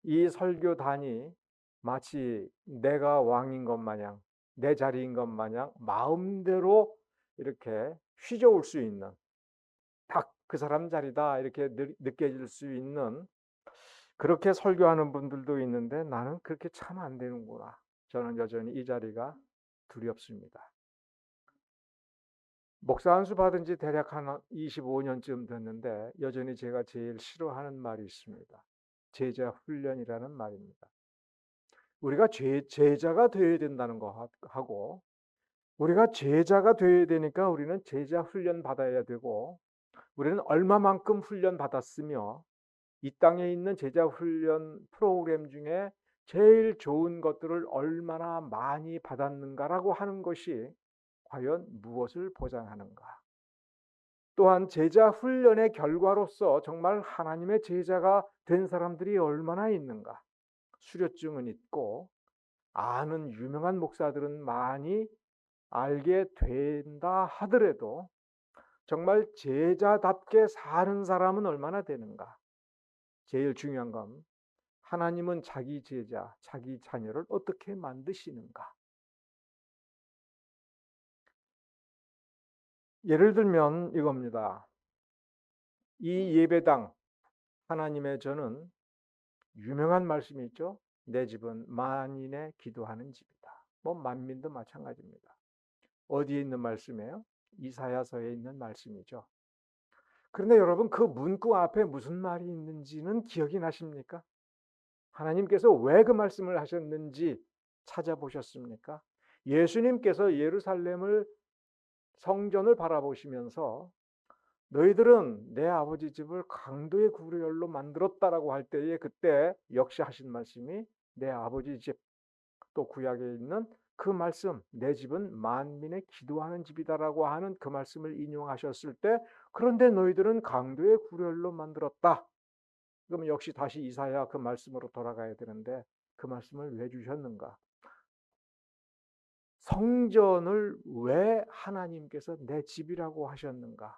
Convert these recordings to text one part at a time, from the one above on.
이 설교단이 마치 내가 왕인 것 마냥, 내 자리인 것 마냥 마음대로 이렇게 휘저을 수 있는, 딱 그 사람 자리다 이렇게 느껴질 수 있는, 그렇게 설교하는 분들도 있는데 나는 그렇게 참 안 되는구나. 저는 여전히 이 자리가 두렵습니다. 목사 안수 받은 지 대략 한 25년쯤 됐는데 여전히 제가 제일 싫어하는 말이 있습니다. 제자 훈련이라는 말입니다. 우리가 제자가 되어야 된다는 거 하고, 우리가 제자가 되어야 되니까 우리는 제자 훈련 받아야 되고, 우리는 얼마만큼 훈련 받았으며 이 땅에 있는 제자 훈련 프로그램 중에 제일 좋은 것들을 얼마나 많이 받았는가라고 하는 것이 과연 무엇을 보장하는가? 또한 제자 훈련의 결과로서 정말 하나님의 제자가 된 사람들이 얼마나 있는가? 수료증은 있고 아는 유명한 목사들은 많이 알게 된다 하더라도 정말 제자답게 사는 사람은 얼마나 되는가? 제일 중요한 건 하나님은 자기 제자, 자기 자녀를 어떻게 만드시는가? 예를 들면 이겁니다. 이 예배당, 하나님의 저는 유명한 말씀이 있죠. 내 집은 만인의 기도하는 집이다. 뭐 만민도 마찬가지입니다. 어디에 있는 말씀이에요? 이사야서에 있는 말씀이죠. 그런데 여러분 그 문구 앞에 무슨 말이 있는지는 기억이 나십니까? 하나님께서 왜 그 말씀을 하셨는지 찾아보셨습니까? 예수님께서 예루살렘을 성전을 바라보시면서 너희들은 내 아버지 집을 강도의 구류열로 만들었다라고 할 때에 그때 역시 하신 말씀이 내 아버지 집, 또 구약에 있는 그 말씀, 내 집은 만민의 기도하는 집이다라고 하는 그 말씀을 인용하셨을 때, 그런데 너희들은 강도의 구류열로 만들었다. 그러면 역시 다시 이사야 그 말씀으로 돌아가야 되는데 그 말씀을 왜 주셨는가? 성전을 왜 하나님께서 내 집이라고 하셨는가?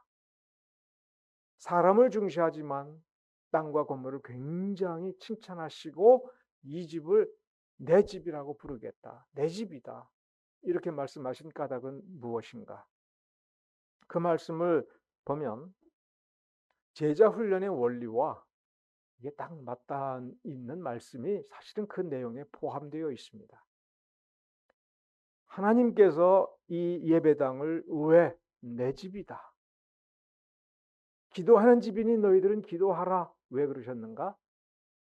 사람을 중시하지만 땅과 건물을 굉장히 칭찬하시고 이 집을 내 집이라고 부르겠다. 내 집이다. 이렇게 말씀하신 까닭은 무엇인가? 그 말씀을 보면 제자 훈련의 원리와 이게 딱 맞닿아 있는 말씀이 사실은 그 내용에 포함되어 있습니다. 하나님께서 이 예배당을 왜 내 집이다. 기도하는 집이니 너희들은 기도하라. 왜 그러셨는가?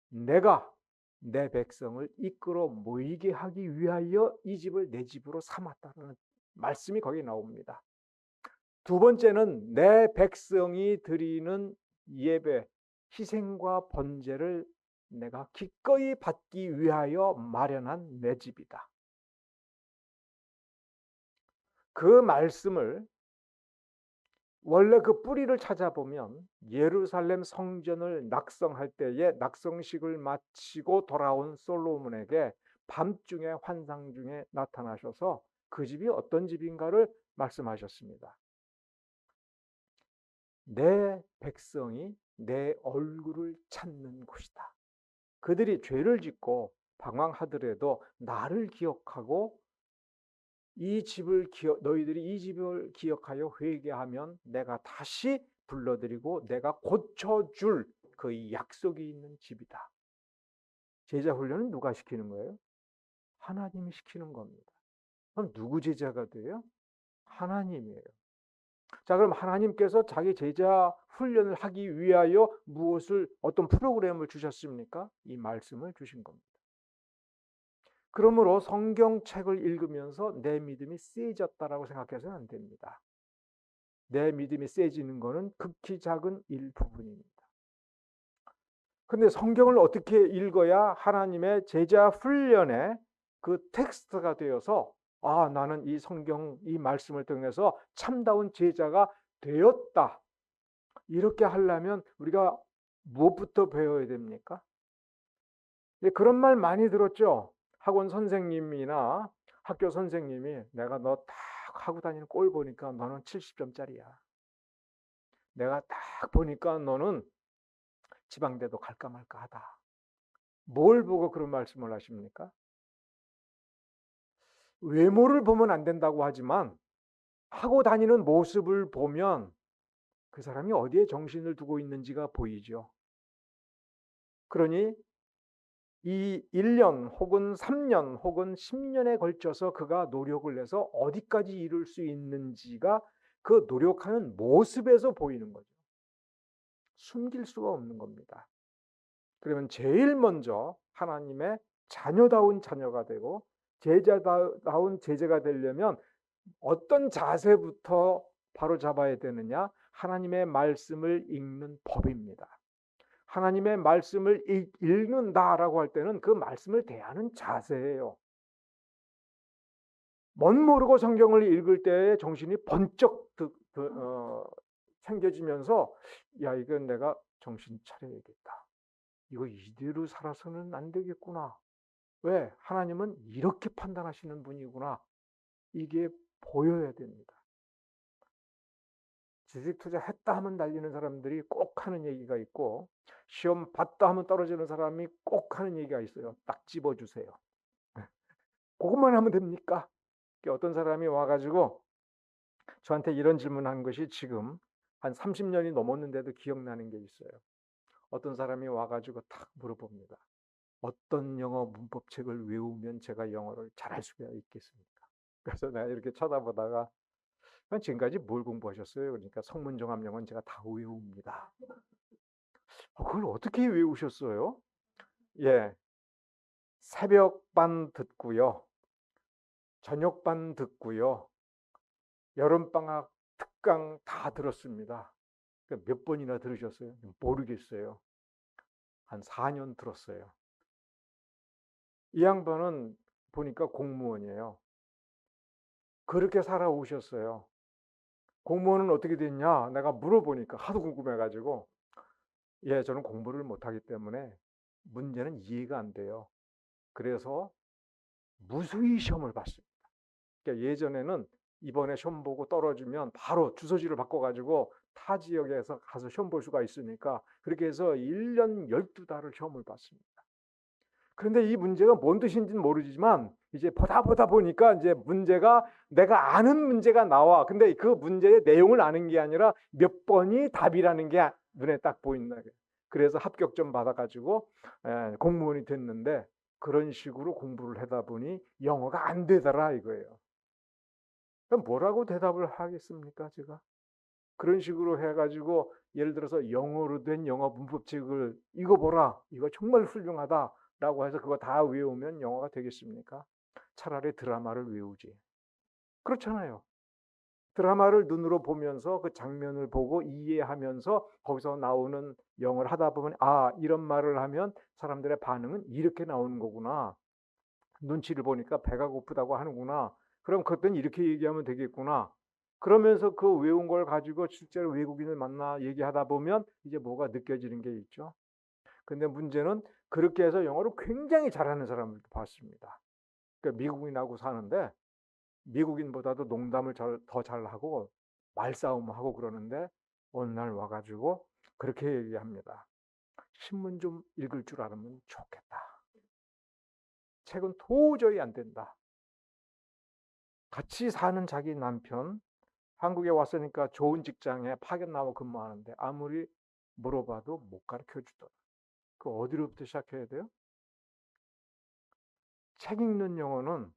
내가 내 백성을 이끌어 모이게 하기 위하여 이 집을 내 집으로 삼았다는 말씀이 거기에 나옵니다. 두 번째는 내 백성이 드리는 예배, 희생과 번제를 내가 기꺼이 받기 위하여 마련한 내 집이다. 그 말씀을 원래 그 뿌리를 찾아보면 예루살렘 성전을 낙성할 때에 낙성식을 마치고 돌아온 솔로몬에게 밤중에 환상 중에 나타나셔서 그 집이 어떤 집인가를 말씀하셨습니다. 내 백성이 내 얼굴을 찾는 곳이다. 그들이 죄를 짓고 방황하더라도 나를 기억하고 너희들이 이 집을 기억하여 회개하면 내가 다시 불러들이고 내가 고쳐줄 그 약속이 있는 집이다. 제자 훈련은 누가 시키는 거예요? 하나님이 시키는 겁니다. 그럼 누구 제자가 돼요? 하나님이에요. 자, 그럼 하나님께서 자기 제자 훈련을 하기 위하여 어떤 프로그램을 주셨습니까? 이 말씀을 주신 겁니다. 그러므로 성경책을 읽으면서 내 믿음이 세졌다라고 생각해서는 안 됩니다. 내 믿음이 세지는 것은 극히 작은 일부분입니다. 근데 성경을 어떻게 읽어야 하나님의 제자 훈련의 그 텍스트가 되어서 나는 이 성경 이 말씀을 통해서 참다운 제자가 되었다. 이렇게 하려면 우리가 무엇부터 배워야 됩니까? 그런 말 많이 들었죠. 학원 선생님이나 학교 선생님이 내가 너 딱 하고 다니는 꼴 보니까 너는 70점짜리야. 내가 딱 보니까 너는 지방대도 갈까 말까 하다. 뭘 보고 그런 말씀을 하십니까? 외모를 보면 안 된다고 하지만 하고 다니는 모습을 보면 그 사람이 어디에 정신을 두고 있는지가 보이죠. 그러니 이 1년 혹은 3년 혹은 10년에 걸쳐서 그가 노력을 해서 어디까지 이룰 수 있는지가 그 노력하는 모습에서 보이는 거죠. 숨길 수가 없는 겁니다. 그러면 제일 먼저 하나님의 자녀다운 자녀가 되고 제자다운 제자가 되려면 어떤 자세부터 바로 잡아야 되느냐? 하나님의 말씀을 읽는 법입니다. 하나님의 말씀을 읽는다라고 할 때는 그 말씀을 대하는 자세예요. 멋모르고 성경을 읽을 때 정신이 번쩍 챙겨지면서 야, 이건 내가 정신 차려야겠다. 이거 이대로 살아서는 안 되겠구나. 왜? 하나님은 이렇게 판단하시는 분이구나. 이게 보여야 됩니다. 주식 투자했다 하면 날리는 사람들이 꼭 하는 얘기가 있고 시험 봤다 하면 떨어지는 사람이 꼭 하는 얘기가 있어요. 딱 집어주세요. 그것만 하면 됩니까? 어떤 사람이 와가지고 저한테 이런 질문한 것이 지금 한 30년이 넘었는데도 기억나는 게 있어요. 어떤 사람이 와가지고 탁 물어봅니다. 어떤 영어 문법책을 외우면 제가 영어를 잘할 수가 있겠습니까? 그래서 내가 이렇게 쳐다보다가 지금까지 뭘 공부하셨어요? 그러니까 성문종합영어는 제가 다 외웁니다. 그걸 어떻게 외우셨어요? 예, 새벽반 듣고요. 저녁반 듣고요. 여름방학 특강 다 들었습니다. 몇 번이나 들으셨어요? 모르겠어요. 한 4년 들었어요. 이 양반은 보니까 공무원이에요. 그렇게 살아오셨어요. 공무원은 어떻게 됐냐? 내가 물어보니까 하도 궁금해가지고 예, 저는 공부를 못하기 때문에 문제는 이해가 안 돼요. 그래서 무수히 시험을 봤습니다. 그러니까 예전에는 이번에 시험 보고 떨어지면 바로 주소지를 바꿔가지고 타 지역에서 가서 시험 볼 수가 있으니까 그렇게 해서 1년 12달을 시험을 봤습니다. 그런데 이 문제가 뭔 뜻인지는 모르지만 이제 보다 보니까 이제 문제가 내가 아는 문제가 나와. 근데 그 문제의 내용을 아는 게 아니라 몇 번이 답이라는 게 눈에 딱 보인다. 그래서 합격점 받아가지고 공무원이 됐는데 그런 식으로 공부를 하다 보니 영어가 안 되더라 이거예요. 그럼 뭐라고 대답을 하겠습니까, 제가? 그런 식으로 해가지고 예를 들어서 영어로 된 영어 문법책을 이거 보라, 이거 정말 훌륭하다라고 해서 그거 다 외우면 영어가 되겠습니까? 차라리 드라마를 외우지. 그렇잖아요. 드라마를 눈으로 보면서 그 장면을 보고 이해하면서 거기서 나오는 영어를 하다 보면 아, 이런 말을 하면 사람들의 반응은 이렇게 나오는 거구나. 눈치를 보니까 배가 고프다고 하는구나. 그럼 그때는 이렇게 얘기하면 되겠구나. 그러면서 그 외운 걸 가지고 실제로 외국인을 만나 얘기하다 보면 이제 뭐가 느껴지는 게 있죠. 근데 문제는 그렇게 해서 영어를 굉장히 잘하는 사람을 봤습니다. 그러니까 미국인하고 사는데 미국인보다도 농담을 더 잘하고 말싸움하고 그러는데 어느 날 와가지고 그렇게 얘기합니다. 신문 좀 읽을 줄 알면 좋겠다. 책은 도저히 안 된다. 같이 사는 자기 남편, 한국에 왔으니까 좋은 직장에 파견 나와 근무하는데 아무리 물어봐도 못 가르쳐 주더라. 그 어디로부터 시작해야 돼요? 책 읽는 영어는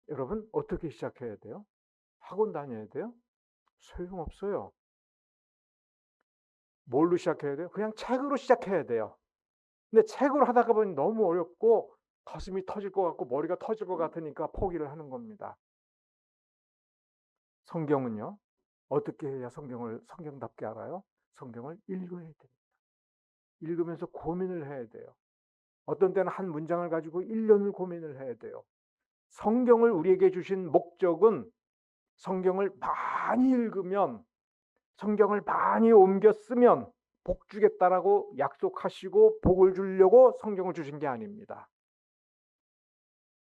여러분 어떻게 시작해야 돼요? 학원 다녀야 돼요? 소용없어요. 뭘로 시작해야 돼요? 그냥 책으로 시작해야 돼요. 근데 책으로 하다가 보니 너무 어렵고 가슴이 터질 것 같고 머리가 터질 것 같으니까 포기를 하는 겁니다. 성경은요? 어떻게 해야 성경답게 알아요? 성경을 읽어야 돼요. 읽으면서 고민을 해야 돼요. 어떤 때는 한 문장을 가지고 1년을 고민을 해야 돼요. 성경을 우리에게 주신 목적은 성경을 많이 읽으면 성경을 많이 옮겨 쓰면 복 주겠다라고 약속하시고 복을 주려고 성경을 주신 게 아닙니다.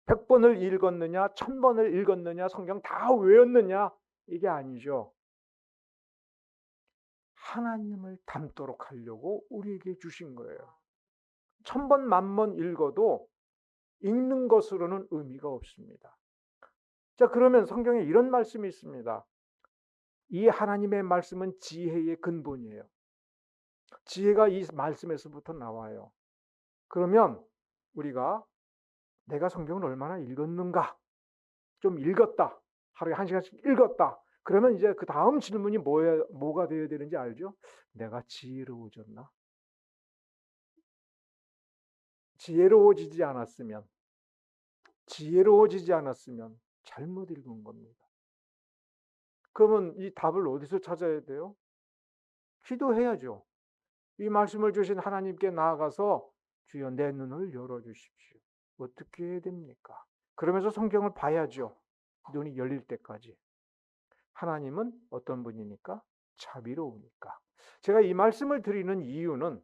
100번을 읽었느냐 1000번을 읽었느냐 성경 다 외웠느냐 이게 아니죠. 하나님을 닮도록 하려고 우리에게 주신 거예요. 천번 만번 읽어도 읽는 것으로는 의미가 없습니다. 자, 그러면 성경에 이런 말씀이 있습니다. 이 하나님의 말씀은 지혜의 근본이에요. 지혜가 이 말씀에서부터 나와요. 그러면 우리가 내가 성경을 얼마나 읽었는가? 좀 읽었다. 하루에 1시간씩 읽었다. 그러면 이제 그 다음 질문이 뭐가 되어야 되는지 알죠? 내가 지혜로워졌나? 지혜로워지지 않았으면 잘못 읽은 겁니다. 그러면 이 답을 어디서 찾아야 돼요? 기도해야죠. 이 말씀을 주신 하나님께 나아가서 주여 내 눈을 열어주십시오. 어떻게 해야 됩니까? 그러면서 성경을 봐야죠. 눈이 열릴 때까지. 하나님은 어떤 분이니까? 자비로우니까. 제가 이 말씀을 드리는 이유는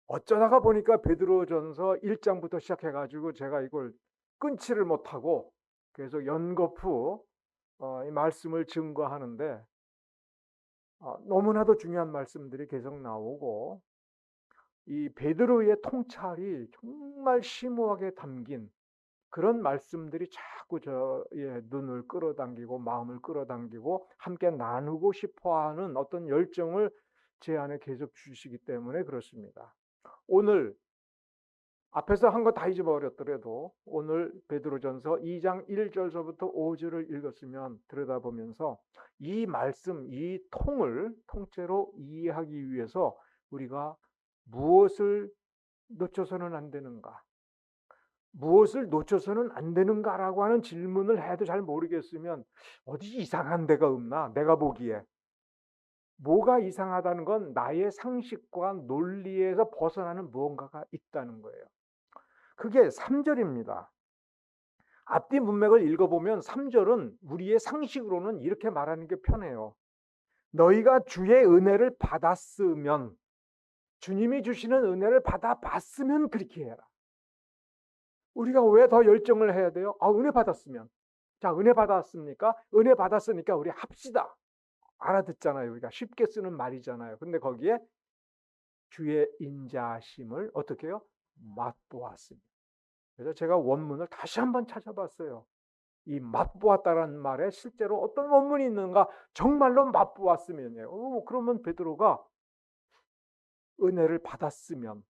어쩌다가 보니까 베드로전서 1장부터 시작해가지고 제가 이걸 끊지를 못하고 계속 연거푸 이 말씀을 증거하는데 너무나도 중요한 말씀들이 계속 나오고 이 베드로의 통찰이 정말 심오하게 담긴 그런 말씀들이 자꾸 저의 눈을 끌어당기고 마음을 끌어당기고 함께 나누고 싶어하는 어떤 열정을 제 안에 계속 주시기 때문에 그렇습니다. 오늘 앞에서 한 거 다 잊어버렸더라도 오늘 베드로전서 2장 1절서부터 5절을 읽었으면 들여다보면서 이 말씀, 이 통을 통째로 이해하기 위해서 우리가 무엇을 놓쳐서는 안 되는가? 무엇을 놓쳐서는 안 되는가라고 하는 질문을 해도 잘 모르겠으면 어디 이상한 데가 없나? 내가 보기에. 뭐가 이상하다는 건 나의 상식과 논리에서 벗어나는 무언가가 있다는 거예요. 그게 3절입니다. 앞뒤 문맥을 읽어보면 3절은 우리의 상식으로는 이렇게 말하는 게 편해요. 너희가 주의 은혜를 받았으면, 주님이 주시는 은혜를 받아봤으면 그렇게 해라. 우리가 왜 더 열정을 해야 돼요? 은혜 받았으면. 자, 은혜 받았습니까? 은혜 받았으니까 우리 합시다. 알아듣잖아요. 우리가 쉽게 쓰는 말이잖아요. 근데 거기에 주의 인자하심을 어떻게 해요? 맛보았습니다. 그래서 제가 원문을 다시 한번 찾아봤어요. 이 맛보았다라는 말에 실제로 어떤 원문이 있는가? 정말로 맛보았으면요. 그러면 베드로가 은혜를 받았으면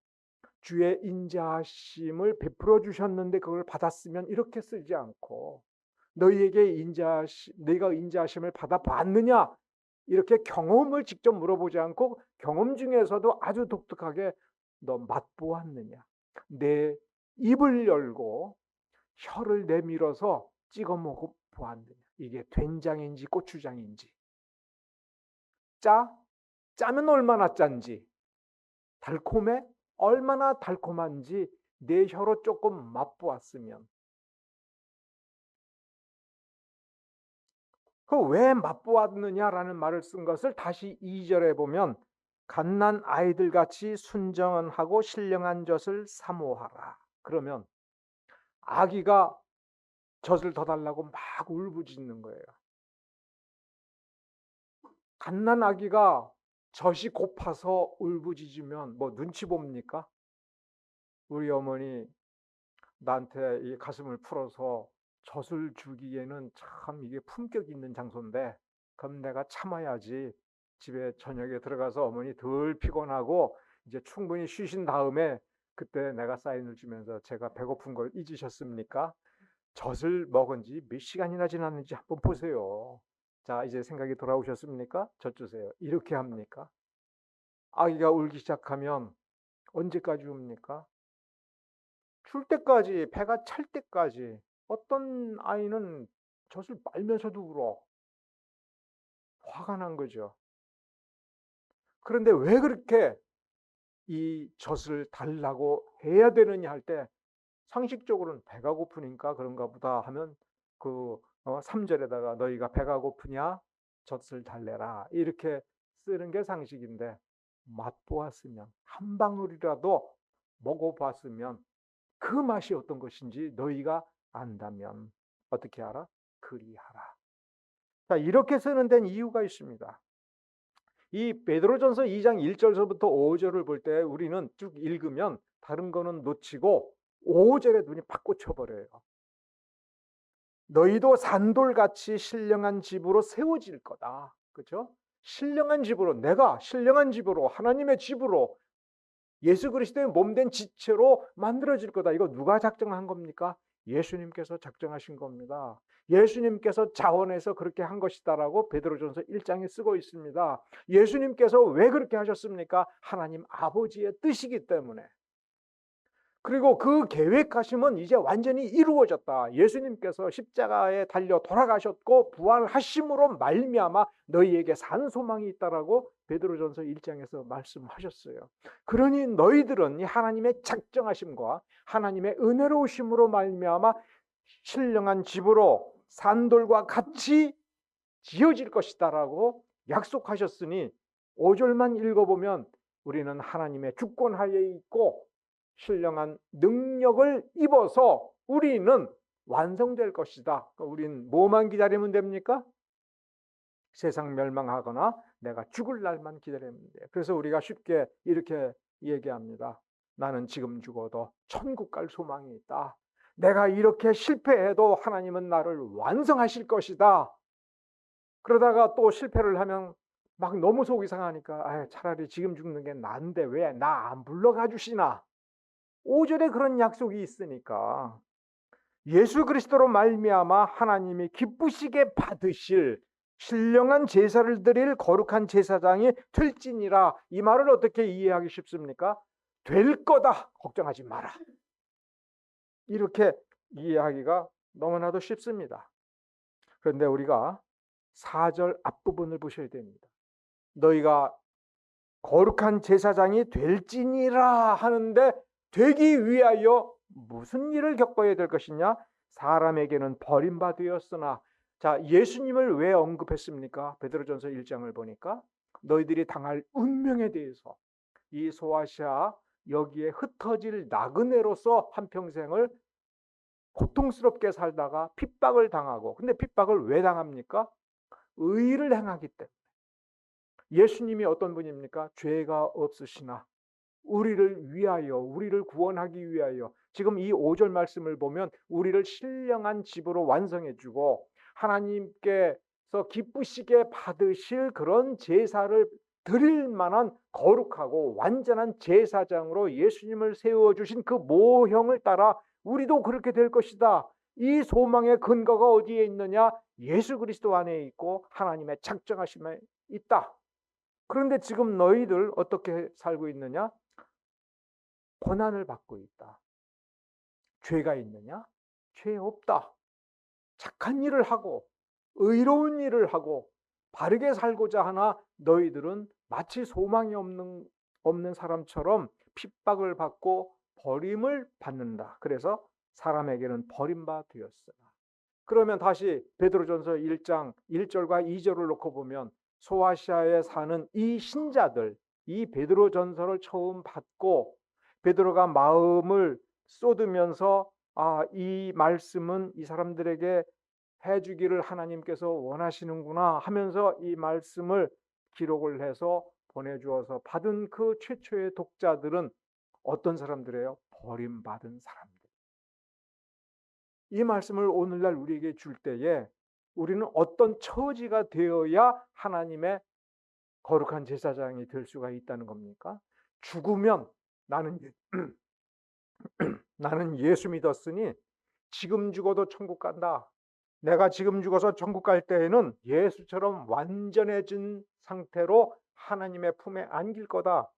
주의 인자하심을 베풀어 주셨는데 그걸 받았으면 이렇게 쓰지 않고 너희에게 내가 인자하심을 받아봤느냐? 이렇게 경험을 직접 물어보지 않고 경험 중에서도 아주 독특하게 너 맛보았느냐? 내 입을 열고 혀를 내밀어서 찍어 먹어 보았느냐? 이게 된장인지 고추장인지 짜면 얼마나 짠지 달콤해 얼마나 달콤한지 내 혀로 조금 맛보았으면 그 왜 맛보았느냐라는 말을 쓴 것을 다시 2절에 보면 갓난 아이들 같이 순정하고 신령한 젖을 사모하라. 그러면 아기가 젖을 더 달라고 막 울부짖는 거예요. 갓난 아기가 젖이 고파서 울부짖으면 뭐 눈치 봅니까? 우리 어머니 나한테 이 가슴을 풀어서 젖을 주기에는 참 이게 품격 있는 장소인데 그럼 내가 참아야지. 집에 저녁에 들어가서 어머니 덜 피곤하고 이제 충분히 쉬신 다음에 그때 내가 사인을 주면서 제가 배고픈 걸 잊으셨습니까? 젖을 먹은 지 몇 시간이나 지났는지 한번 보세요. 자, 이제 생각이 돌아오셨습니까? 젖 주세요. 이렇게 합니까? 아기가 울기 시작하면 언제까지 웁니까? 출 때까지, 배가 찰 때까지. 어떤 아이는 젖을 빨면서도 울어. 화가 난 거죠. 그런데 왜 그렇게 이 젖을 달라고 해야 되느냐 할 때 상식적으로는 배가 고프니까 그런가 보다 하면 그 3절에다가 너희가 배가 고프냐 젖을 달래라 이렇게 쓰는 게 상식인데 맛보았으면 한 방울이라도 먹어봤으면 그 맛이 어떤 것인지 너희가 안다면 어떻게 하라? 그리하라. 자, 이렇게 쓰는 데는 이유가 있습니다. 이 베드로전서 2장 1절서부터 5절을 볼 때 우리는 쭉 읽으면 다른 거는 놓치고 5절에 눈이 팍 꽂혀버려요. 너희도 산돌같이 신령한 집으로 세워질 거다. 그렇죠? 신령한 집으로, 내가 신령한 집으로, 하나님의 집으로, 예수 그리스도의 몸된 지체로 만들어질 거다. 이거 누가 작정한 겁니까? 예수님께서 작정하신 겁니다. 예수님께서 자원해서 그렇게 한 것이다라고 베드로전서 1장에 쓰고 있습니다. 예수님께서 왜 그렇게 하셨습니까? 하나님 아버지의 뜻이기 때문에. 그리고 그 계획하심은 이제 완전히 이루어졌다. 예수님께서 십자가에 달려 돌아가셨고 부활하심으로 말미암아 너희에게 산 소망이 있다라고 베드로전서 1장에서 말씀하셨어요. 그러니 너희들은 이 하나님의 작정하심과 하나님의 은혜로우심으로 말미암아 신령한 집으로 산돌과 같이 지어질 것이다라고 약속하셨으니 5절만 읽어보면 우리는 하나님의 주권하에 있고 신령한 능력을 입어서 우리는 완성될 것이다. 우린 뭐만 기다리면 됩니까? 세상 멸망하거나 내가 죽을 날만 기다리면 돼요. 그래서 우리가 쉽게 이렇게 얘기합니다. 나는 지금 죽어도 천국 갈 소망이 있다. 내가 이렇게 실패해도 하나님은 나를 완성하실 것이다. 그러다가 또 실패를 하면 막 너무 속이 상하니까 차라리 지금 죽는 게 나은데 왜 나 안 불러가 주시나. 5절에 그런 약속이 있으니까 예수 그리스도로 말미암아 하나님이 기쁘시게 받으실 신령한 제사를 드릴 거룩한 제사장이 될지니라. 이 말을 어떻게 이해하기 쉽습니까? 될 거다. 걱정하지 마라. 이렇게 이해하기가 너무나도 쉽습니다. 그런데 우리가 4절 앞부분을 보셔야 됩니다. 너희가 거룩한 제사장이 될지니라 하는데 되기 위하여 무슨 일을 겪어야 될 것이냐? 사람에게는 버림받으였으나. 자, 예수님을 왜 언급했습니까? 베드로전서 1장을 보니까 너희들이 당할 운명에 대해서 이 소아시아 여기에 흩어질 나그네로서 한평생을 고통스럽게 살다가 핍박을 당하고, 근데 핍박을 왜 당합니까? 의를 행하기 때문에. 예수님이 어떤 분입니까? 죄가 없으시나 우리를 위하여, 우리를 구원하기 위하여. 지금 이 5절 말씀을 보면 우리를 신령한 집으로 완성해 주고 하나님께서 기쁘시게 받으실 그런 제사를 드릴 만한 거룩하고 완전한 제사장으로 예수님을 세워주신 그 모형을 따라 우리도 그렇게 될 것이다. 이 소망의 근거가 어디에 있느냐? 예수 그리스도 안에 있고 하나님의 작정하심에 있다. 그런데 지금 너희들 어떻게 살고 있느냐? 고난을 받고 있다. 죄가 있느냐? 죄 없다. 착한 일을 하고 의로운 일을 하고 바르게 살고자 하나 너희들은 마치 소망이 없는 사람처럼 핍박을 받고 버림을 받는다. 그래서 사람에게는 버림바 되었으나. 그러면 다시 베드로전서 1장 1절과 2절을 놓고 보면 소아시아에 사는 이 신자들, 이 베드로전서를 처음 받고 베드로가 마음을 쏟으면서 이 말씀은 이 사람들에게 해주기를 하나님께서 원하시는구나 하면서 이 말씀을 기록을 해서 보내주어서 받은 그 최초의 독자들은 어떤 사람들이에요? 버림받은 사람들. 이 말씀을 오늘날 우리에게 줄 때에 우리는 어떤 처지가 되어야 하나님의 거룩한 제사장이 될 수가 있다는 겁니까? 죽으면 나는 예수 믿었으니 지금 죽어도 천국 간다. 내가 지금 죽어서 천국 갈 때에는 예수처럼 완전해진 상태로 하나님의 품에 안길 거다.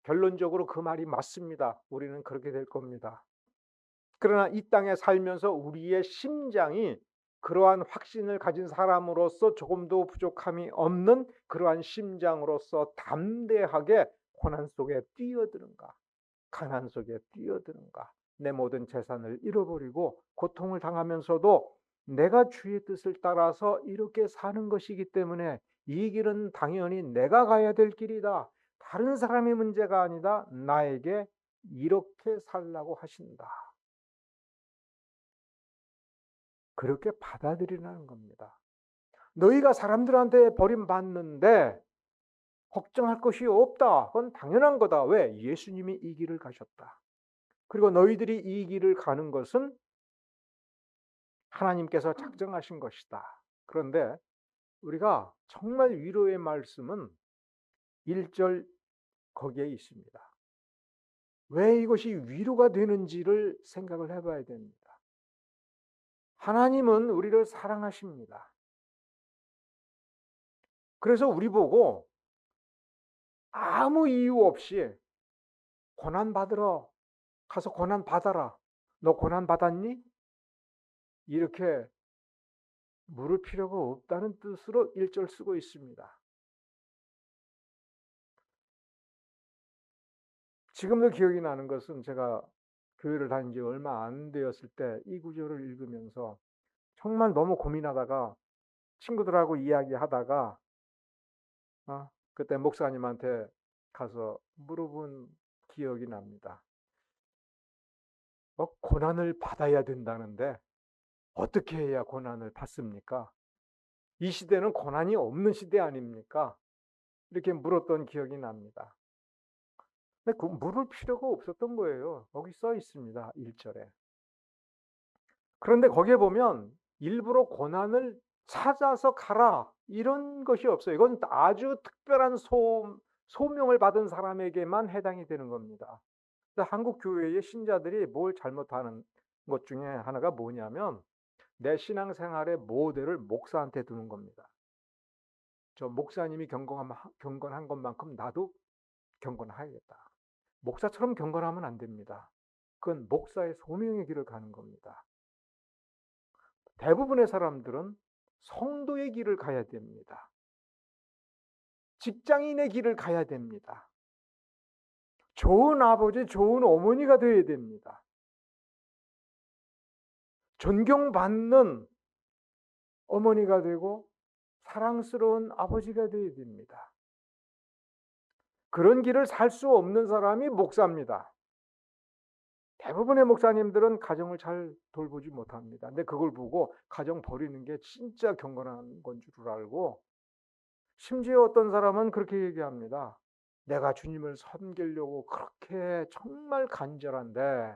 결론적으로 그 말이 맞습니다. 우리는 그렇게 될 겁니다. 그러나 이 땅에 살면서 우리의 심장이 그러한 확신을 가진 사람으로서 조금도 부족함이 없는 그러한 심장으로서 담대하게 고난 속에 뛰어드는가, 가난 속에 뛰어드는가, 내 모든 재산을 잃어버리고 고통을 당하면서도 내가 주의 뜻을 따라서 이렇게 사는 것이기 때문에 이 길은 당연히 내가 가야 될 길이다. 다른 사람의 문제가 아니다. 나에게 이렇게 살라고 하신다. 그렇게 받아들이라는 겁니다. 너희가 사람들한테 버림받는데 걱정할 것이 없다. 그건 당연한 거다. 왜? 예수님이 이 길을 가셨다. 그리고 너희들이 이 길을 가는 것은 하나님께서 작정하신 것이다. 그런데 우리가 정말 위로의 말씀은 1절 거기에 있습니다. 왜 이것이 위로가 되는지를 생각을 해봐야 됩니다. 하나님은 우리를 사랑하십니다. 그래서 우리 보고 아무 이유 없이 고난 받으러 가서 고난 받아라. 너 고난 받았니? 이렇게 물을 필요가 없다는 뜻으로 1절 쓰고 있습니다. 지금도 기억이 나는 것은 제가 교회를 다닌 지 얼마 안 되었을 때 이 구절을 읽으면서 정말 너무 고민하다가 친구들하고 이야기하다가 그때 목사님한테 가서 물어본 기억이 납니다. 고난을 받아야 된다는데 어떻게 해야 고난을 받습니까? 이 시대는 고난이 없는 시대 아닙니까? 이렇게 물었던 기억이 납니다. 근데 그 물을 필요가 없었던 거예요. 거기 써 있습니다. 1절에. 그런데 거기에 보면 일부러 고난을 찾아서 가라 이런 것이 없어요. 이건 아주 특별한 소명을 받은 사람에게만 해당이 되는 겁니다. 한국 교회의 신자들이 뭘 잘못하는 것 중에 하나가 뭐냐면 내 신앙생활의 모델을 목사한테 두는 겁니다. 저 목사님이 경건한 것만큼 나도 경건하겠다. 목사처럼 경건하면 안 됩니다. 그건 목사의 소명의 길을 가는 겁니다. 대부분의 사람들은 성도의 길을 가야 됩니다. 직장인의 길을 가야 됩니다. 좋은 아버지, 좋은 어머니가 되어야 됩니다. 존경받는 어머니가 되고 사랑스러운 아버지가 되어야 됩니다. 그런 길을 살 수 없는 사람이 목사입니다. 대부분의 목사님들은 가정을 잘 돌보지 못합니다. 근데 그걸 보고 가정 버리는 게 진짜 경건한 건 줄 알고 심지어 어떤 사람은 그렇게 얘기합니다. 내가 주님을 섬기려고 그렇게 정말 간절한데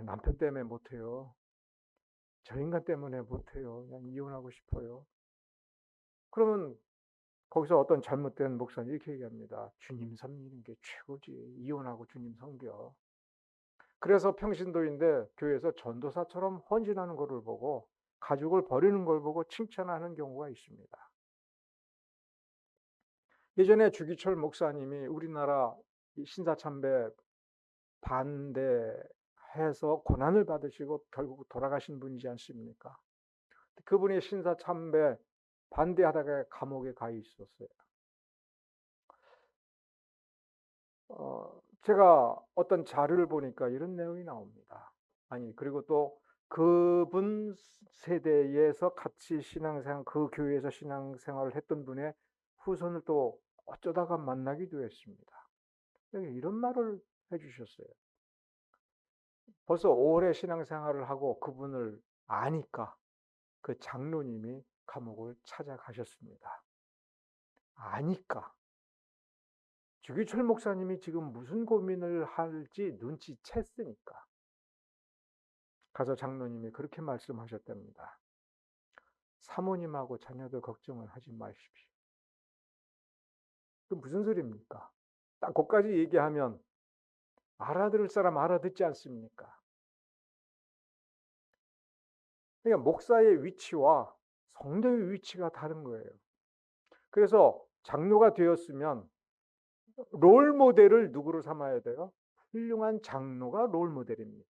남편 때문에 못해요. 저 인간 때문에 못해요. 그냥 이혼하고 싶어요. 그러면 거기서 어떤 잘못된 목사님 이렇게 얘기합니다. 주님 섬기는 게 최고지. 이혼하고 주님 섬겨. 그래서 평신도인데 교회에서 전도사처럼 헌신하는 것을 보고 가족을 버리는 걸 보고 칭찬하는 경우가 있습니다. 예전에 주기철 목사님이 우리나라 신사참배 반대해서 고난을 받으시고 결국 돌아가신 분이지 않습니까? 그분이 신사참배 반대하다가 감옥에 가 있었어요. 제가 어떤 자료를 보니까 이런 내용이 나옵니다. 그리고 또 그분 세대에서 같이 그 교회에서 신앙생활을 했던 분의 후손을 또 어쩌다가 만나기도 했습니다. 이런 말을 해주셨어요. 벌써 오래 신앙생활을 하고 그분을 아니까 그 장로님이 감옥을 찾아가셨습니다. 아니까. 주기철 목사님이 지금 무슨 고민을 할지 눈치챘으니까. 가서 장로님이 그렇게 말씀하셨답니다. 사모님하고 자녀들 걱정을 하지 마십시오. 그 무슨 소리입니까? 딱 거기까지 얘기하면 알아들을 사람 알아듣지 않습니까? 그러니까 목사의 위치와 성도의 위치가 다른 거예요. 그래서 장로가 되었으면 롤 모델을 누구로 삼아야 돼요? 훌륭한 장로가 롤 모델입니다.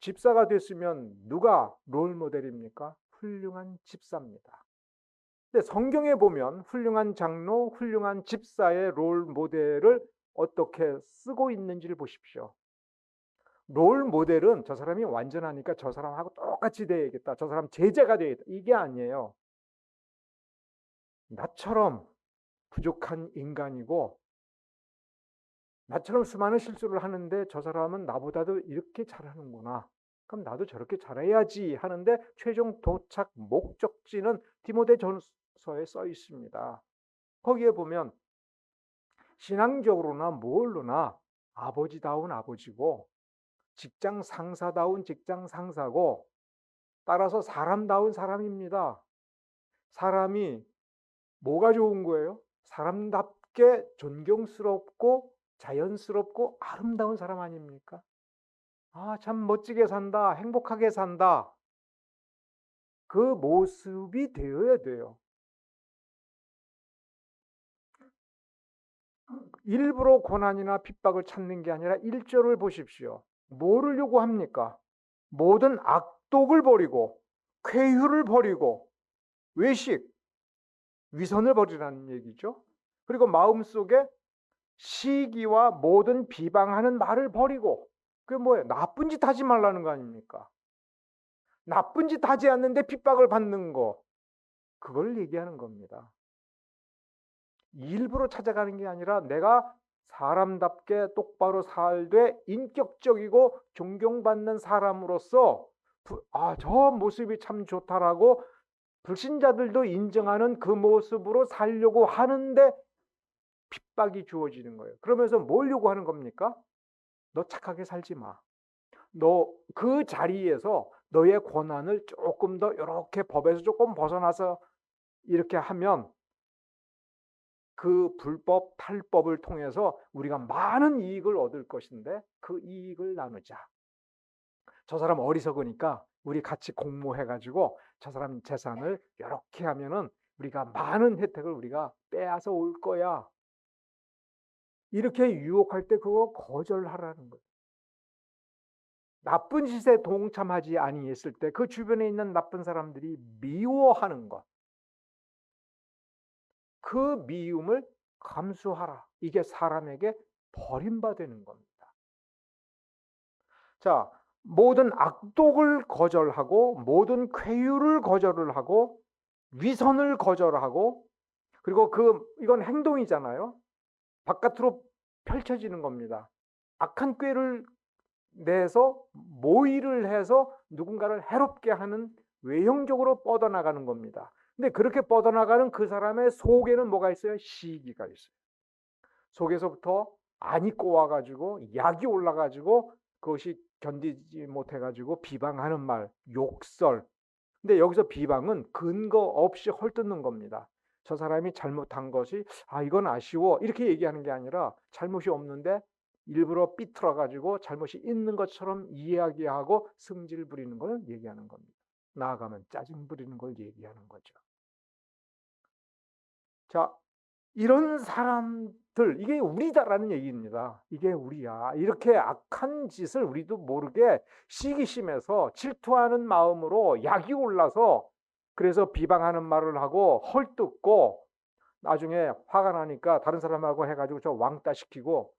집사가 됐으면 누가 롤 모델입니까? 훌륭한 집사입니다. 근데 성경에 보면 훌륭한 장로, 훌륭한 집사의 롤 모델을 어떻게 쓰고 있는지를 보십시오. 롤 모델은 저 사람이 완전하니까 저 사람하고 똑같이 돼야겠다. 저 사람 제자가 돼야겠다. 이게 아니에요. 나처럼 부족한 인간이고 나처럼 수많은 실수를 하는데 저 사람은 나보다도 이렇게 잘하는구나. 그럼 나도 저렇게 잘해야지 하는데 최종 도착 목적지는 디모데전서에 써 있습니다. 거기에 보면 신앙적으로나 뭘로나 아버지다운 아버지고 직장 상사다운 직장 상사고 따라서 사람다운 사람입니다. 사람이 뭐가 좋은 거예요? 사람답게 존경스럽고 자연스럽고 아름다운 사람 아닙니까? 아, 참 멋지게 산다, 행복하게 산다. 그 모습이 되어야 돼요. 일부러 고난이나 핍박을 찾는 게 아니라 1절을 보십시오. 뭐를 요구합니까? 모든 악독을 버리고 쾌유를 버리고 외식, 위선을 버리라는 얘기죠. 그리고 마음속에 시기와 모든 비방하는 말을 버리고, 그게 뭐예요? 나쁜 짓 하지 말라는 거 아닙니까? 나쁜 짓 하지 않는데 핍박을 받는 거, 그걸 얘기하는 겁니다. 일부러 찾아가는 게 아니라 내가 사람답게 똑바로 살되 인격적이고 존경받는 사람으로서 저 모습이 참 좋다라고 불신자들도 인정하는 그 모습으로 살려고 하는데 핍박이 주어지는 거예요. 그러면서 뭘 요구하는 겁니까? 너 착하게 살지 마. 너 그 자리에서 너의 권한을 조금 더 이렇게 법에서 조금 벗어나서 이렇게 하면 그 불법 탈법을 통해서 우리가 많은 이익을 얻을 것인데 그 이익을 나누자. 저 사람 어리석으니까 우리 같이 공모해가지고 저 사람 재산을 이렇게 하면은 우리가 많은 혜택을 우리가 빼앗아 올 거야. 이렇게 유혹할 때 그거 거절하라는 거예요. 나쁜 짓에 동참하지 아니했을 때 그 주변에 있는 나쁜 사람들이 미워하는 것. 그 미움을 감수하라. 이게 사람에게 버림받는 겁니다. 자, 모든 악독을 거절하고 모든 쾌유를 거절을 하고 위선을 거절하고 그리고 이건 행동이잖아요. 바깥으로 펼쳐지는 겁니다. 악한 꾀를 내서 모의를 해서 누군가를 해롭게 하는 외형적으로 뻗어나가는 겁니다. 근데 그렇게 뻗어나가는 그 사람의 속에는 뭐가 있어요? 시기가 있어요. 속에서부터 안이 꼬아가지고 약이 올라가지고 그것이 견디지 못해가지고 비방하는 말, 욕설. 근데 여기서 비방은 근거 없이 헐뜯는 겁니다. 저 사람이 잘못한 것이 이건 아쉬워 이렇게 얘기하는 게 아니라 잘못이 없는데 일부러 삐뚤어가지고 잘못이 있는 것처럼 이야기하고 승질 부리는 걸 얘기하는 겁니다. 나아가면 짜증 부리는 걸 얘기하는 거죠. 자, 이런 사람들, 이게 우리다라는 얘기입니다. 이게 우리야. 이렇게 악한 짓을 우리도 모르게 시기심에서 질투하는 마음으로 약이 올라서 그래서 비방하는 말을 하고 헐뜯고 나중에 화가 나니까 다른 사람하고 해가지고 저 왕따 시키고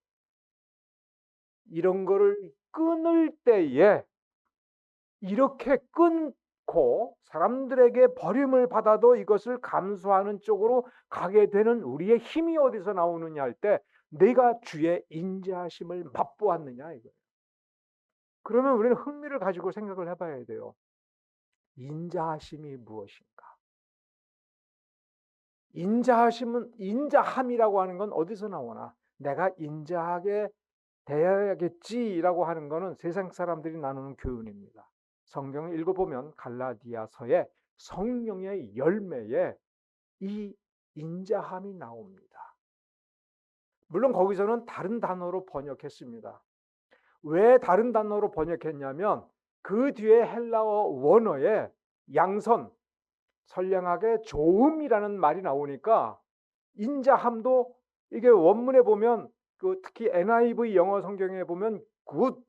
이런 거를 끊을 때에 이렇게 끊고 사람들에게 버림을 받아도 이것을 감수하는 쪽으로 가게 되는 우리의 힘이 어디서 나오느냐 할 때 내가 주의 인자하심을 맛보았느냐 이거예요. 그러면 우리는 흥미를 가지고 생각을 해봐야 돼요. 인자하심이 무엇인가? 인자함이라고 하는 건 어디서 나오나? 내가 인자하게 대해야겠지라고 하는 것은 세상 사람들이 나누는 교훈입니다. 성경을 읽어보면 갈라디아서의 성령의 열매에 이 인자함이 나옵니다. 물론 거기서는 다른 단어로 번역했습니다. 왜 다른 단어로 번역했냐면 그 뒤에 헬라어 원어에 양선, 선량하게 좋음이라는 말이 나오니까 인자함도 이게 원문에 보면 특히 NIV 영어 성경에 보면 굿,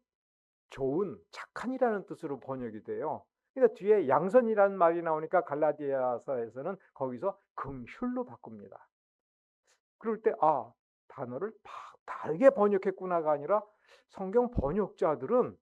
좋은, 착한이라는 뜻으로 번역이 돼요. 그러니까 뒤에 양선이라는 말이 나오니까 갈라디아서에서는 거기서 긍휼로 바꿉니다. 그럴 때 단어를 다르게 번역했구나가 아니라 성경 번역자들은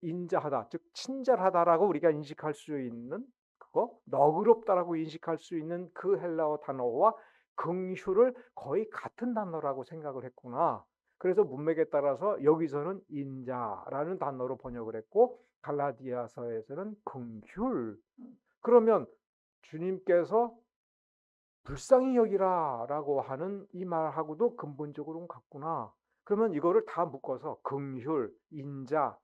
인자하다, 즉 친절하다라고 우리가 인식할 수 있는 그거, 너그럽다라고 인식할 수 있는 그 헬라어 단어와 긍휼을 거의 같은 단어라고 생각을 했구나. 그래서 문맥에 따라서 여기서는 인자라는 단어로 번역을 했고 갈라디아서에서는 긍휼. 그러면 주님께서 불쌍히 여기라라고 하는 이 말하고도 근본적으로는 같구나. 그러면 이거를 다 묶어서 긍휼, 인자,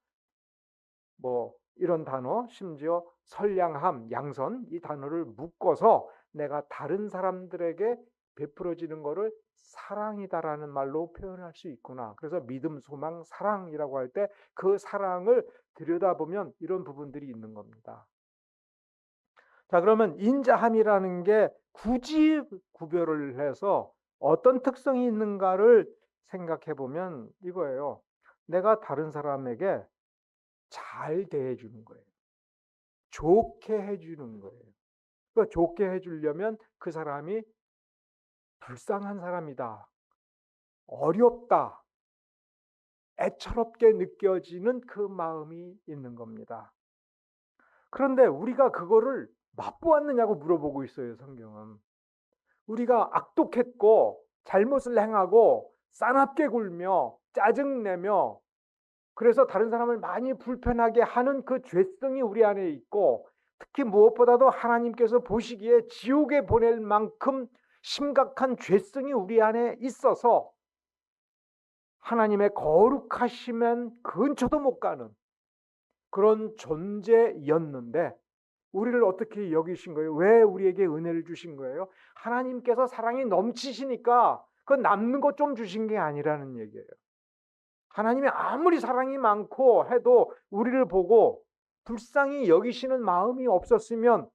뭐 이런 단어, 심지어 선량함, 양선 이 단어를 묶어서 내가 다른 사람들에게 베풀어지는 거를 사랑이다라는 말로 표현할 수 있구나. 그래서 믿음, 소망, 사랑이라고 할 때 그 사랑을 들여다보면 이런 부분들이 있는 겁니다. 자, 그러면 인자함이라는 게 굳이 구별을 해서 어떤 특성이 있는가를 생각해 보면 이거예요. 내가 다른 사람에게 잘 대해주는 거예요. 좋게 해주는 거예요. 그 좋게 해주려면 그 사람이 불쌍한 사람이다, 어렵다, 애처롭게 느껴지는 그 마음이 있는 겁니다. 그런데 우리가 그거를 맛보았느냐고 물어보고 있어요, 성경은. 우리가 악독했고 잘못을 행하고 싸납게 굴며 짜증내며 그래서 다른 사람을 많이 불편하게 하는 그 죄성이 우리 안에 있고, 특히 무엇보다도 하나님께서 보시기에 지옥에 보낼 만큼 심각한 죄성이 우리 안에 있어서 하나님의 거룩하시면 근처도 못 가는 그런 존재였는데 우리를 어떻게 여기신 거예요? 왜 우리에게 은혜를 주신 거예요? 하나님께서 사랑이 넘치시니까 그 남는 것 좀 주신 게 아니라는 얘기예요. 하나님이 아무리 사랑이 많고 해도 우리를 보고 불쌍히 여기시는 마음이 없었으면,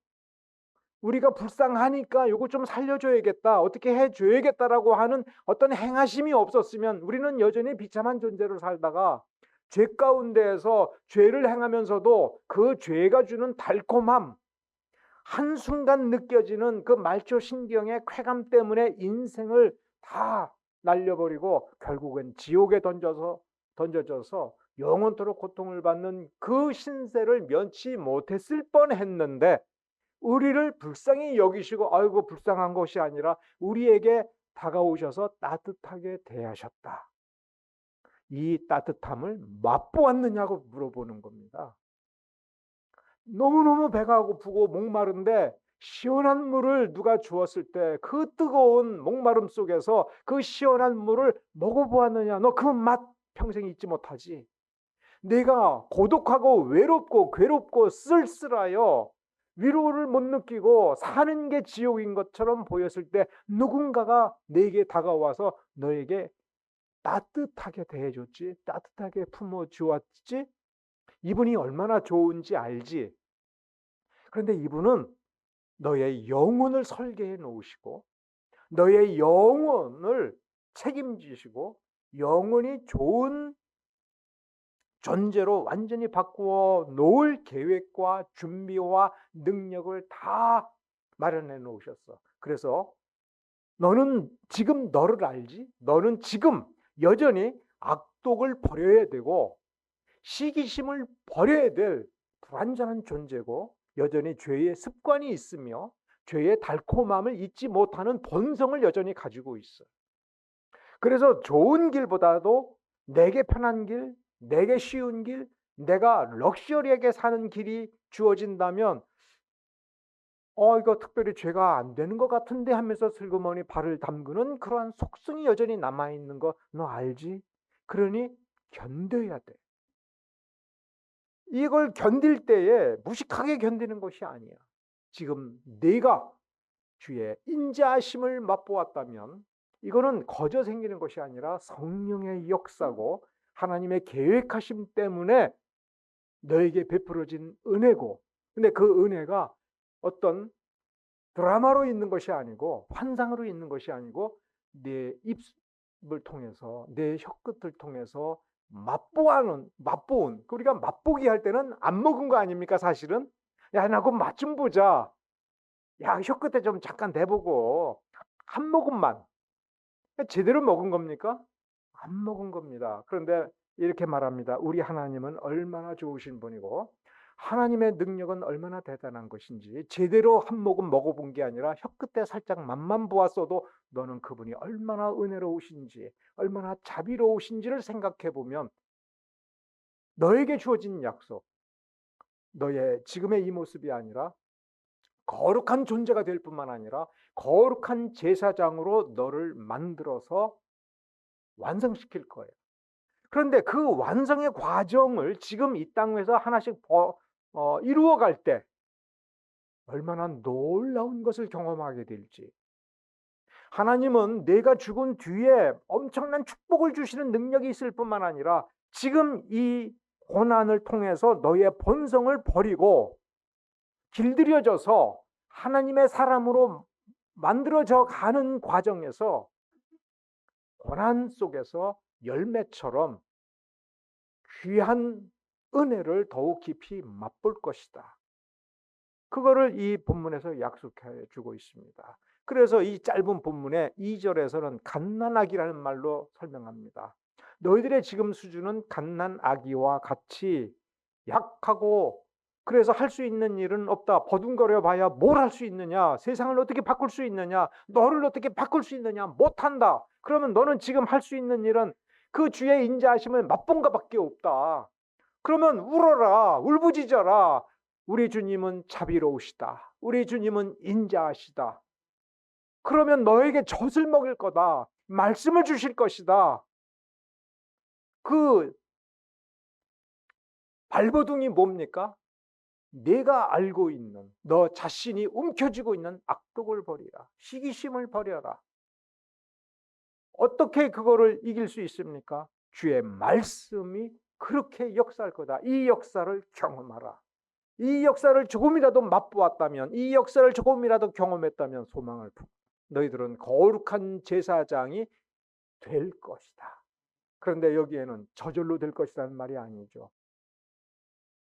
우리가 불쌍하니까 요거 좀 살려줘야겠다, 어떻게 해줘야겠다라고 하는 어떤 행하심이 없었으면 우리는 여전히 비참한 존재로 살다가 죄 가운데에서 죄를 행하면서도 그 죄가 주는 달콤함, 한순간 느껴지는 그 말초신경의 쾌감 때문에 인생을 다 날려버리고 결국은 지옥에 던져져서 영원토록 고통을 받는 그 신세를 면치 못했을 뻔했는데, 우리를 불쌍히 여기시고 아이고 불쌍한 것이 아니라 우리에게 다가오셔서 따뜻하게 대하셨다. 이 따뜻함을 맛보았느냐고 물어보는 겁니다. 너무너무 배가 고프고 목마른데 시원한 물을 누가 주었을 때 그 뜨거운 목마름 속에서 그 시원한 물을 먹어보았느냐? 너 그 맛 평생 잊지 못하지. 내가 고독하고 외롭고 괴롭고 쓸쓸하여 위로를 못 느끼고 사는 게 지옥인 것처럼 보였을 때 누군가가 내게 다가와서 너에게 따뜻하게 대해줬지, 따뜻하게 품어주었지. 이분이 얼마나 좋은지 알지. 그런데 이분은 너의 영혼을 설계해 놓으시고 너의 영혼을 책임지시고 영혼이 좋은 존재로 완전히 바꾸어 놓을 계획과 준비와 능력을 다 마련해 놓으셨어. 그래서 너는 지금 너를 알지? 너는 지금 여전히 악독을 버려야 되고 시기심을 버려야 될 불완전한 존재고 여전히 죄의 습관이 있으며 죄의 달콤함을 잊지 못하는 본성을 여전히 가지고 있어. 그래서 좋은 길보다도 내게 편한 길, 내게 쉬운 길, 내가 럭셔리하게 사는 길이 주어진다면 이거 특별히 죄가 안 되는 것 같은데 하면서 슬그머니 발을 담그는 그러한 속성이 여전히 남아있는 거 너 알지? 그러니 견뎌야 돼. 이걸 견딜 때에 무식하게 견디는 것이 아니야. 지금 내가 주의 인자하심을 맛보았다면 이거는 거저 생기는 것이 아니라 성령의 역사고 하나님의 계획하심 때문에 너에게 베풀어진 은혜고, 근데 그 은혜가 어떤 드라마로 있는 것이 아니고 환상으로 있는 것이 아니고 내 입을 통해서 내 혀끝을 통해서 맛보은, 우리가 맛보기 할 때는 안 먹은 거 아닙니까 사실은. 야, 나 그럼 맛 좀 보자. 야, 혀끝에 좀 잠깐 대보고 한 모금만. 제대로 먹은 겁니까? 안 먹은 겁니다. 그런데 이렇게 말합니다. 우리 하나님은 얼마나 좋으신 분이고 하나님의 능력은 얼마나 대단한 것인지 제대로 한 모금 먹어본 게 아니라 혀끝에 살짝 맛만 보았어도 너는 그분이 얼마나 은혜로우신지 얼마나 자비로우신지를 생각해 보면 너에게 주어진 약속, 너의 지금의 이 모습이 아니라 거룩한 존재가 될 뿐만 아니라 거룩한 제사장으로 너를 만들어서 완성시킬 거예요. 그런데 그 완성의 과정을 지금 이 땅에서 하나씩 이루어갈 때 얼마나 놀라운 것을 경험하게 될지. 하나님은 내가 죽은 뒤에 엄청난 축복을 주시는 능력이 있을 뿐만 아니라 지금 이 고난을 통해서 너의 본성을 버리고 길들여져서 하나님의 사람으로 만들어져 가는 과정에서 고난 속에서 열매처럼 귀한 은혜를 더욱 깊이 맛볼 것이다. 그거를 이 본문에서 약속해 주고 있습니다. 그래서 이 짧은 본문의 2절에서는 갓난아기라는 말로 설명합니다. 너희들의 지금 수준은 갓난아기와 같이 약하고 그래서 할 수 있는 일은 없다. 버둥거려 봐야 뭘 할 수 있느냐? 세상을 어떻게 바꿀 수 있느냐? 너를 어떻게 바꿀 수 있느냐? 못한다. 그러면 너는 지금 할 수 있는 일은 그 주의 인자하심을 맛본 것밖에 없다. 그러면 울어라, 울부짖어라. 우리 주님은 자비로우시다. 우리 주님은 인자하시다. 그러면 너에게 젖을 먹일 거다. 말씀을 주실 것이다. 그 발버둥이 뭡니까? 내가 알고 있는 너 자신이 움켜쥐고 있는 악독을 버리라. 시기심을 버려라. 어떻게 그거를 이길 수 있습니까? 주의 말씀이 그렇게 역사할 거다. 이 역사를 경험하라. 이 역사를 조금이라도 맛보았다면, 이 역사를 조금이라도 경험했다면 소망을 품고 너희들은 거룩한 제사장이 될 것이다. 그런데 여기에는 저절로 될 것이라는 말이 아니죠.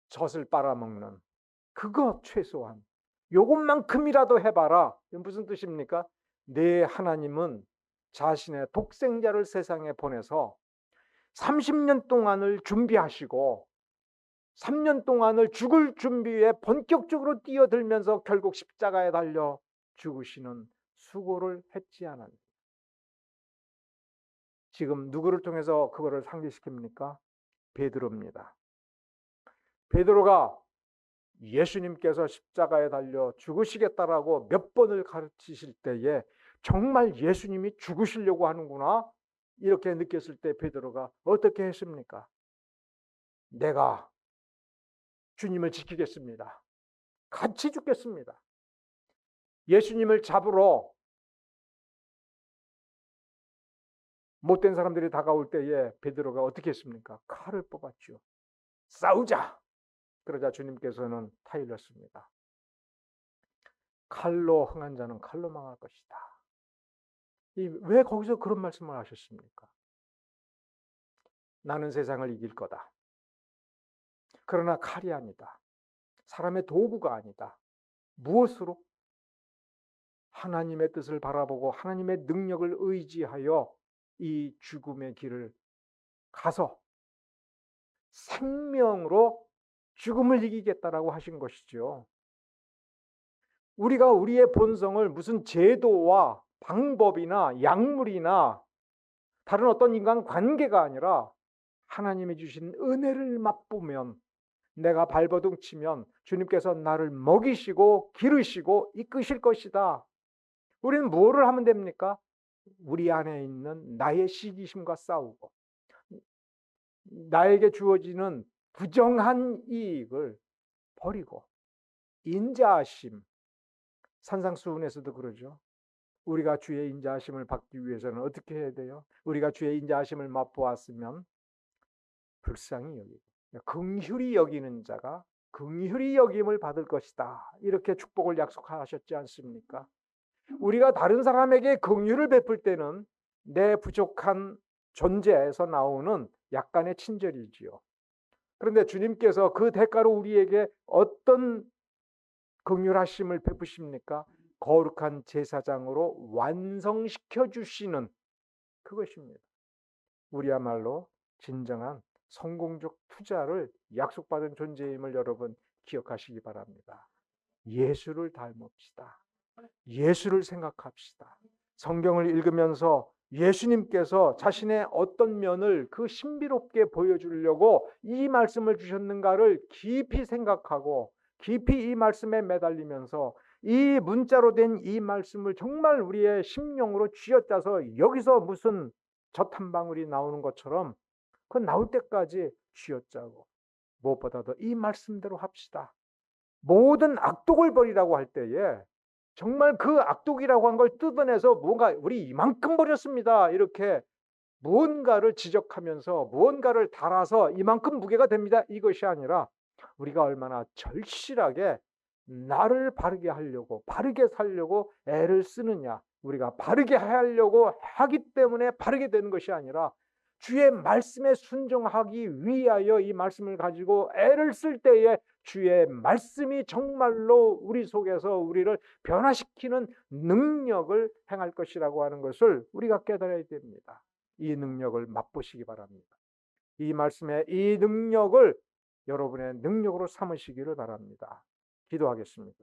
젖을 빨아먹는 그거 최소한 요것만큼이라도 해봐라. 무슨 뜻입니까? 내 하나님은 자신의 독생자를 세상에 보내서 30년 동안을 준비하시고 3년 동안을 죽을 준비에 본격적으로 뛰어들면서 결국 십자가에 달려 죽으시는 수고를 했지 않았나. 지금 누구를 통해서 그거를 상기시킵니까? 베드로입니다. 베드로가 예수님께서 십자가에 달려 죽으시겠다라고 몇 번을 가르치실 때에 정말 예수님이 죽으시려고 하는구나 이렇게 느꼈을 때 베드로가 어떻게 했습니까? 내가 주님을 지키겠습니다. 같이 죽겠습니다. 예수님을 잡으러 못된 사람들이 다가올 때에 베드로가 어떻게 했습니까? 칼을 뽑았죠. 싸우자. 그러자 주님께서는 타일렀습니다. 칼로 흥한 자는 칼로 망할 것이다. 왜 거기서 그런 말씀을 하셨습니까? 나는 세상을 이길 거다. 그러나 칼이 아니다. 사람의 도구가 아니다. 무엇으로? 하나님의 뜻을 바라보고 하나님의 능력을 의지하여 이 죽음의 길을 가서 생명으로 죽음을 이기겠다라고 하신 것이죠. 우리가 우리의 본성을 무슨 제도와 방법이나 약물이나 다른 어떤 인간 관계가 아니라 하나님이 주신 은혜를 맛보면 내가 발버둥 치면 주님께서 나를 먹이시고 기르시고 이끄실 것이다. 우리는 무엇을 하면 됩니까? 우리 안에 있는 나의 시기심과 싸우고 나에게 주어지는 부정한 이익을 버리고 인자하심, 산상수훈에서도 그러죠. 우리가 주의 인자하심을 받기 위해서는 어떻게 해야 돼요? 우리가 주의 인자하심을 맛보았으면 불쌍히 여기고 긍휼히 여기는 자가 긍휼히 여김을 받을 것이다. 이렇게 축복을 약속하셨지 않습니까? 우리가 다른 사람에게 긍휼을 베풀 때는 내 부족한 존재에서 나오는 약간의 친절이지요. 그런데 주님께서 그 대가로 우리에게 어떤 긍휼하심을 베푸십니까? 거룩한 제사장으로 완성시켜 주시는 그것입니다. 우리야말로 진정한 성공적 투자를 약속받은 존재임을 여러분 기억하시기 바랍니다. 예수를 닮읍시다. 예수를 생각합시다. 성경을 읽으면서 예수님께서 자신의 어떤 면을 그 신비롭게 보여주려고 이 말씀을 주셨는가를 깊이 생각하고 깊이 이 말씀에 매달리면서 이 문자로 된 이 말씀을 정말 우리의 심령으로 쥐어짜서 여기서 무슨 젖 한 방울이 나오는 것처럼 그 나올 때까지 쥐어짜고 무엇보다도 이 말씀대로 합시다. 모든 악독을 버리라고 할 때에 정말 그 악독이라고 한 걸 뜯어내서 뭔가 우리 이만큼 버렸습니다. 이렇게 무언가를 지적하면서 무언가를 달아서 이만큼 무게가 됩니다. 이것이 아니라 우리가 얼마나 절실하게 나를 바르게 하려고 바르게 살려고 애를 쓰느냐. 우리가 바르게 하려고 하기 때문에 바르게 되는 것이 아니라 주의 말씀에 순종하기 위하여 이 말씀을 가지고 애를 쓸 때에 주의 말씀이 정말로 우리 속에서 우리를 변화시키는 능력을 행할 것이라고 하는 것을 우리가 깨달아야 됩니다. 이 능력을 맛보시기 바랍니다. 이 말씀의 이 능력을 여러분의 능력으로 삼으시기를 바랍니다. 기도하겠습니다.